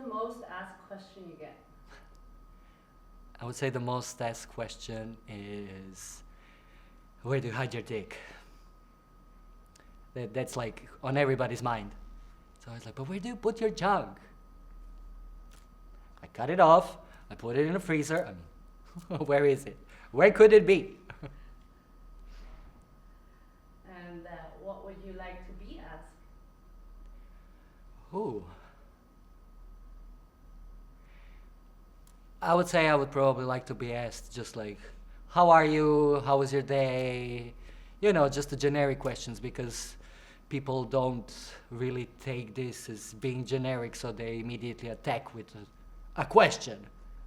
the most asked question you get? I would say the most asked question is, where do you hide your dick? That's like on everybody's mind. So I was like, but where do you put your junk? I cut it off, I put it in the freezer. Where is it? Where could it be? And what would you like to be as? Ooh. I would say I would probably like to be asked just like, how are you? How was your day? You know, just the generic questions, because people don't really take this as being generic, so they immediately attack with a question.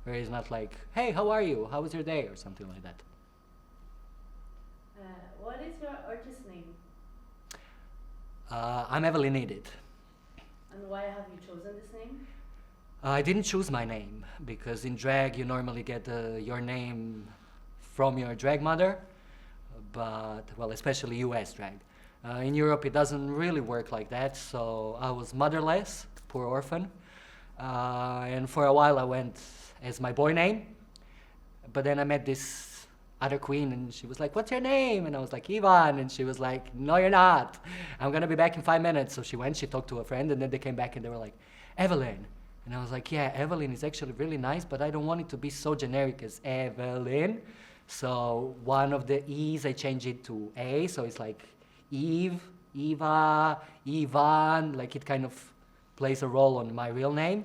Where it's not like, hey, how are you? How was your day? Or something like that. What is your artist name? I'm Evalyn. And why have you chosen this name? I didn't choose my name, because in drag you normally get your name from your drag mother, but, well, especially US drag. In Europe it doesn't really work like that, so I was motherless, poor orphan, and for a while I went as my boy name, but then I met this other queen and she was like, what's your name? And I was like, Ivan, and she was like, no you're not, I'm gonna be back in 5 minutes. So she went, she talked to a friend, and then they came back and they were like, Evalyn. And I was like, yeah, Evalyn is actually really nice, but I don't want it to be so generic as Evalyn. So one of the E's I changed it to A, so it's like Eve, Eva, Ivan, like it kind of plays a role on my real name.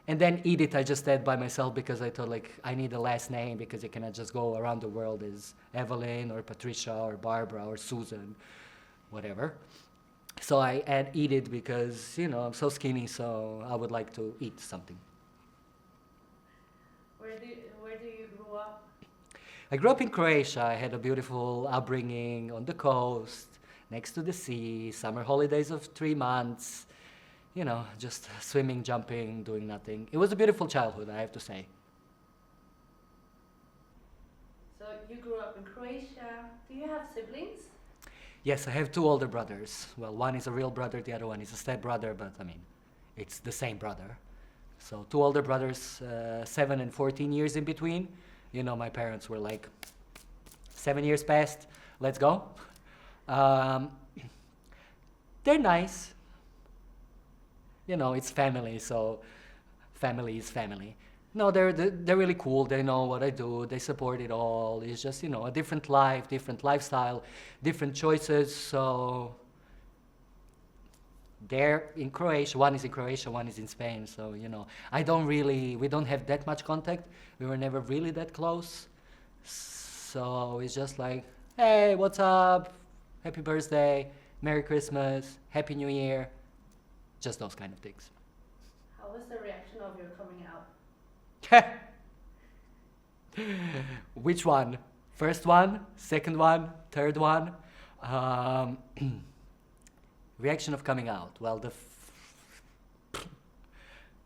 And then Edith I just said by myself, because I thought like I need a last name, because you cannot just go around the world as Evalyn or Patricia or Barbara or Susan, whatever. So I add Edith because, you know, I'm so skinny, so I would like to eat something. Where do you grow up? I grew up in Croatia. I had a beautiful upbringing on the coast, next to the sea, summer holidays of 3 months, you know, just swimming, jumping, doing nothing. It was a beautiful childhood, I have to say. So you grew up in Croatia. Do you have siblings? Yes, I have 2 older brothers. Well, one is a real brother, the other one is a step-brother, but I mean, it's the same brother. So 2 older brothers, 7 and 14 years in between. You know, my parents were like, 7 years passed, let's go. They're nice. You know, it's family, so family is family. No, they're really cool. They know what I do. They support it all. It's just, you know, a different life, different lifestyle, different choices. So they're in Croatia. One is in Croatia, one is in Spain. So, you know, we don't have that much contact. We were never really that close. So it's just like, hey, what's up? Happy birthday, Merry Christmas, Happy New Year. Just those kind of things. How was the reaction of your coming out? Which one? First one, second one, third one? Reaction of coming out. Well,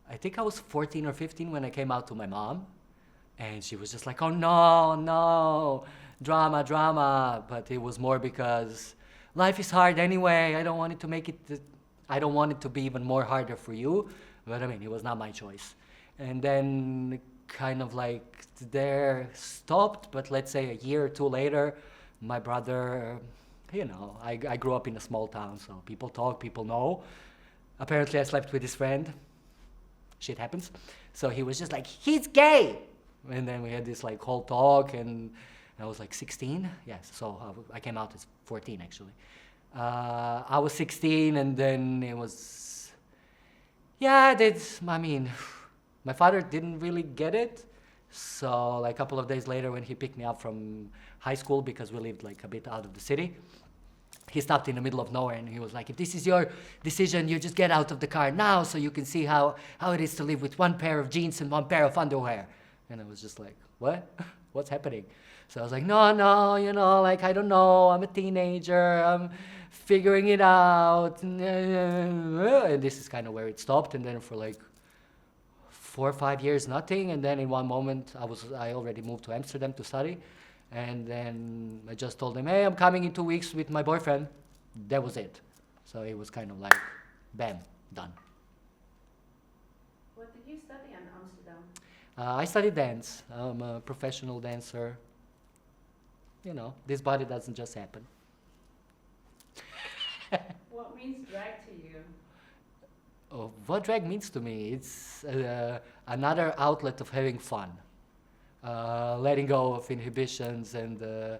I think I was 14 or 15 when I came out to my mom, and she was just like, oh no, no, drama, drama. But it was more because life is hard anyway. I don't want it to be even more harder for you. But I mean, it was not my choice. And then kind of like there stopped, but let's say a year or 2 later, my brother, you know, I grew up in a small town, so people talk, people know. Apparently I slept with his friend. Shit happens. So he was just like, he's gay! And then we had this like whole talk, and I was like 16. Yes, so I came out as 14 actually. I was 16, and then it was, yeah, I mean, my father didn't really get it. So like a couple of days later, when he picked me up from high school, because we lived like a bit out of the city, he stopped in the middle of nowhere and he was like, if this is your decision, you just get out of the car now so you can see how it is to live with 1 pair of jeans and 1 pair of underwear. And I was just like, what? What's happening? So I was like, no, you know, like, I don't know, I'm a teenager, I'm figuring it out. And this is kind of where it stopped. And then for like 4 or 5 years, nothing. And then in one moment, I already moved to Amsterdam to study. And then I just told him, hey, I'm coming in 2 weeks with my boyfriend. That was it. So it was kind of like, bam, done. What I study dance. I'm a professional dancer. You know, this body doesn't just happen. What means drag to you? Oh, what drag means to me, it's another outlet of having fun, letting go of inhibitions and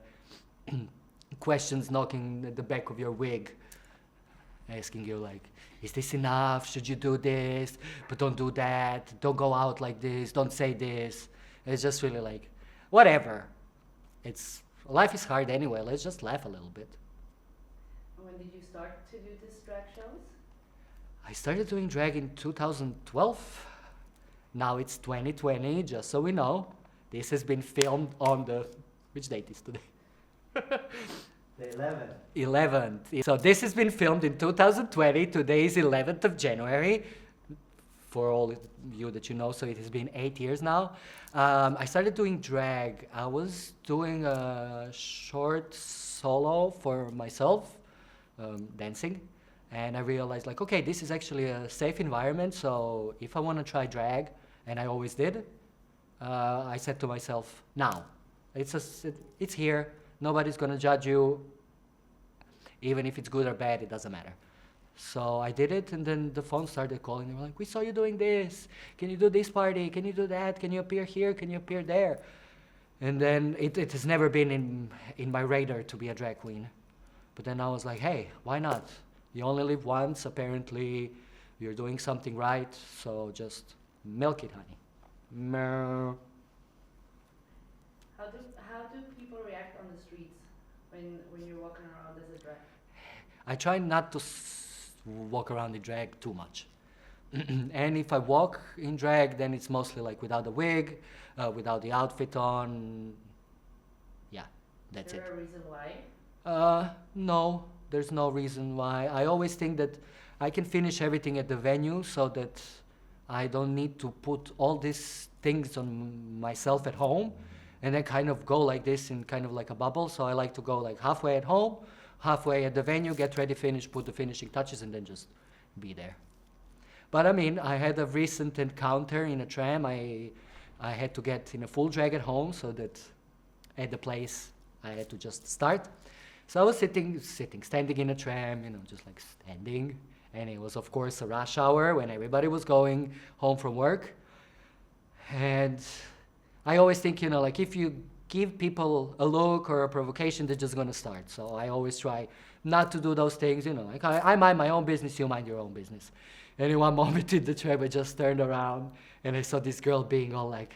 questions knocking at the back of your wig, asking you like, is this enough? Should you do this? But don't do that. Don't go out like this. Don't say this. It's just really like, whatever. It's life is hard anyway. Let's just laugh a little bit. When did you start to do these drag shows? I started doing drag in 2012. Now it's 2020, just so we know. This has been filmed on the... Which date is today? The 11th. 11th. So this has been filmed in 2020. Today is 11th of January. For all of you that you know, so it has been 8 years now. I started doing drag. I was doing a short solo for myself, dancing. And I realized like, okay, this is actually a safe environment. So if I want to try drag, and I always did, I said to myself, now, it's here. Nobody's gonna judge you. Even if it's good or bad, it doesn't matter. So I did it, and then the phone started calling. They were like, we saw you doing this. Can you do this party? Can you do that? Can you appear here? Can you appear there? And then it has never been in my radar to be a drag queen. But then I was like, hey, why not? You only live once. Apparently, you're doing something right. So just milk it, honey. Meow. How do people react on the streets when you're walking around as a drag? I try not to walk around in drag too much. And if I walk in drag, then it's mostly like without the wig, without the outfit on. Yeah, that's Is it. there a reason why? No, there's no reason why. I always think that I can finish everything at the venue so that I don't need to put all these things on myself at home and then kind of go like this in kind of like a bubble. So I like to go like halfway at home, halfway at the venue, get ready, finish, put the finishing touches, and then just be there. But I mean, I had a recent encounter in a tram. I had to get in a full drag at home so that at the place I had to just start. So I was standing in a tram, you know, just like standing. And it was, of course, a rush hour when everybody was going home from work. And I always think, you know, like if you give people a look or a provocation, they're just going to start. So I always try not to do those things, you know, like I mind my own business, you mind your own business. And in one moment in the tram, I just turned around and I saw this girl being all like,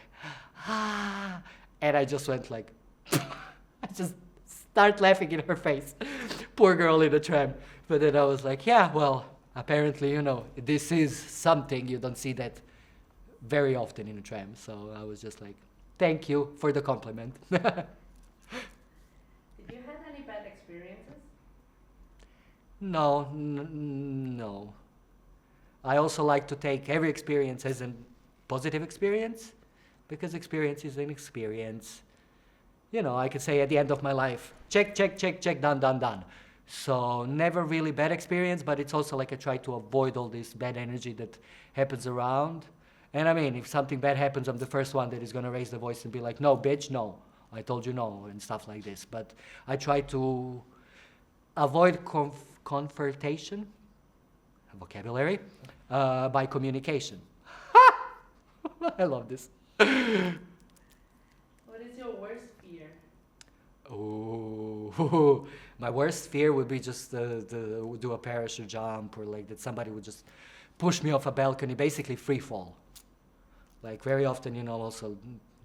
ah, and I just went like, I just start laughing in her face. Poor girl in the tram. But then I was like, yeah, well, apparently, you know, this is something you don't see that very often in a tram. So I was just like, thank you for the compliment. Did you have any bad experiences? No, no. I also like to take every experience as a positive experience, because experience is an experience. You know, I could say at the end of my life, check, check, check, check, done, done, done. So never really bad experience, but it's also like I try to avoid all this bad energy that happens around. And I mean, if something bad happens, I'm the first one that is going to raise the voice and be like, no, bitch, no. I told you no, and stuff like this. But I try to avoid confrontation, vocabulary, by communication. I love this. What is your worst fear? Oh, my worst fear would be just to do a parachute jump, or like that somebody would just push me off a balcony, basically free fall. Like very often, you know, also,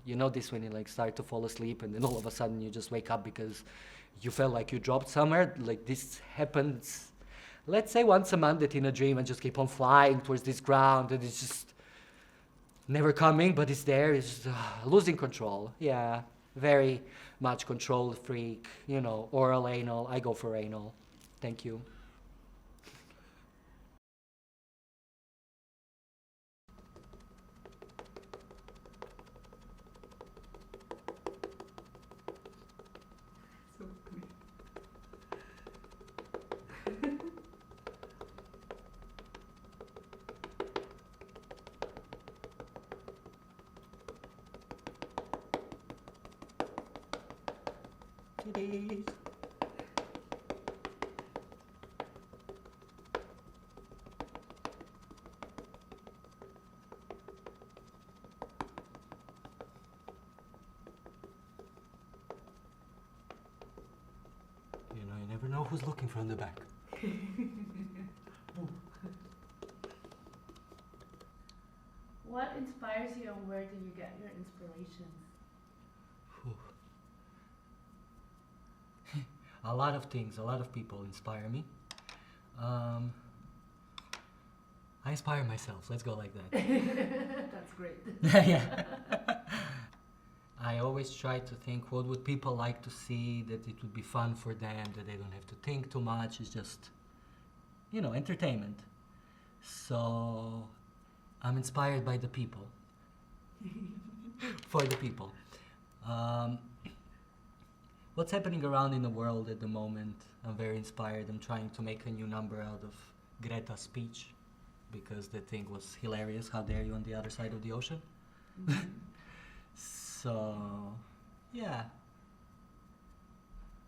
you know this when you like start to fall asleep and then all of a sudden you just wake up because you felt like you dropped somewhere. Like this happens, let's say once a month, that in a dream and just keep on flying towards this ground and it's just never coming, but it's there. It's losing control. Yeah, very much control freak, you know, oral, anal. I go for anal. Thank you. it is. You know, you never know who's looking from the back. What inspires you and where do you get your inspirations? A lot of things, a lot of people inspire me. I inspire myself, let's go like that. That's great. Yeah. I always try to think what would people like to see, that it would be fun for them, that they don't have to think too much. It's just, you know, entertainment. So I'm inspired by the people. For the people. What's happening around in the world at the moment, I'm very inspired. I'm trying to make a new number out of Greta's speech because the thing was hilarious. How dare you on the other side of the ocean? So, yeah.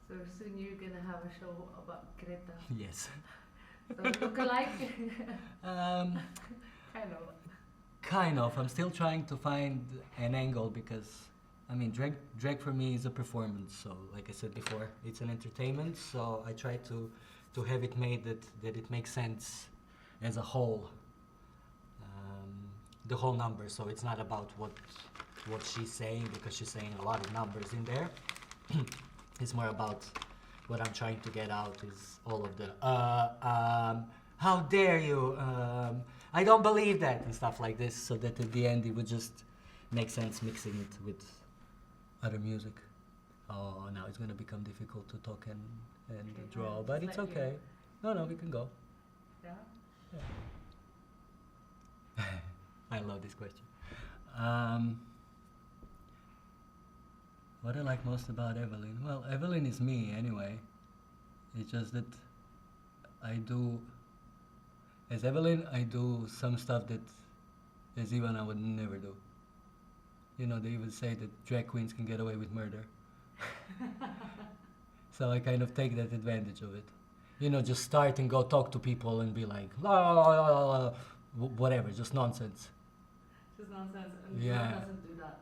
So soon you're gonna have a show about Greta. Yes. So look alike? Um, Kind of. Kind of. I'm still trying to find an angle because, I mean, drag for me is a performance. So, like I said before, it's an entertainment. So I try to have it made that it makes sense as a whole. The whole number. So it's not about what she's saying, because she's saying a lot of numbers in there. It's more about what I'm trying to get out is all of the how dare you, I don't believe that, and stuff like this, so that at the end it would just make sense mixing it with other music. Oh, now it's going to become difficult to talk and Okay, draw, well, but just it's let you- okay. No, we can go. Yeah? I love this question. What I like most about Evalyn? Well, Evalyn is me anyway. It's just that as Evalyn, I do some stuff that as Ivan I would never do. You know, they even say that drag queens can get away with murder. So I kind of take that advantage of it. You know, just start and go talk to people and be like, la, la, la, la, la, whatever, just nonsense. Just nonsense. And Yeah. Greta doesn't do that.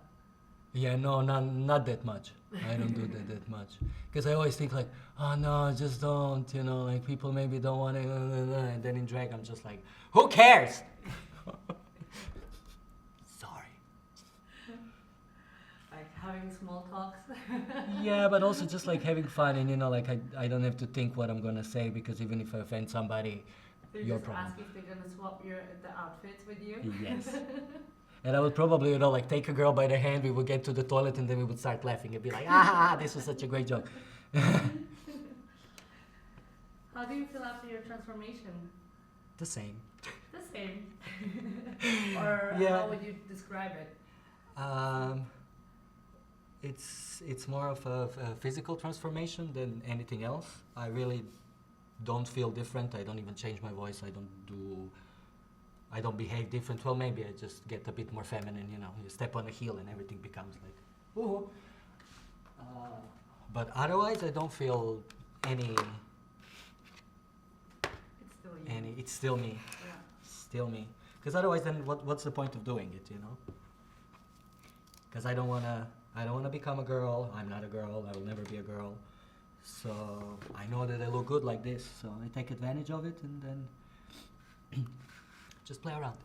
Yeah, no, not that much. I don't do that much. Because I always think like, oh no, just don't, you know, like people maybe don't want to, and then in drag I'm just like, who cares? Sorry. Like having small talks. Yeah, but also just like having fun, and you know, like I don't have to think what I'm gonna say, because even if I offend somebody, They your just problem. ask if they're gonna swap the outfits with you. Yes. And I would probably, you know, like take a girl by the hand, we would get to the toilet, and then we would start laughing and be like, ah, this was such a great joke. How do you feel after your transformation? The same. The same. Or Yeah. how would you describe it? It's more of a physical transformation than anything else. I really don't feel different. I don't even change my voice. I don't behave different. Well, maybe I just get a bit more feminine, you know. You step on a heel and everything becomes like, ooh. But otherwise, I don't feel It's still you. it's still me. Yeah. Still me. Because otherwise, then what's the point of doing it, you know? Because I don't wanna become a girl. I'm not a girl. I will never be a girl. So I know that I look good like this. So I take advantage of it and then just play around.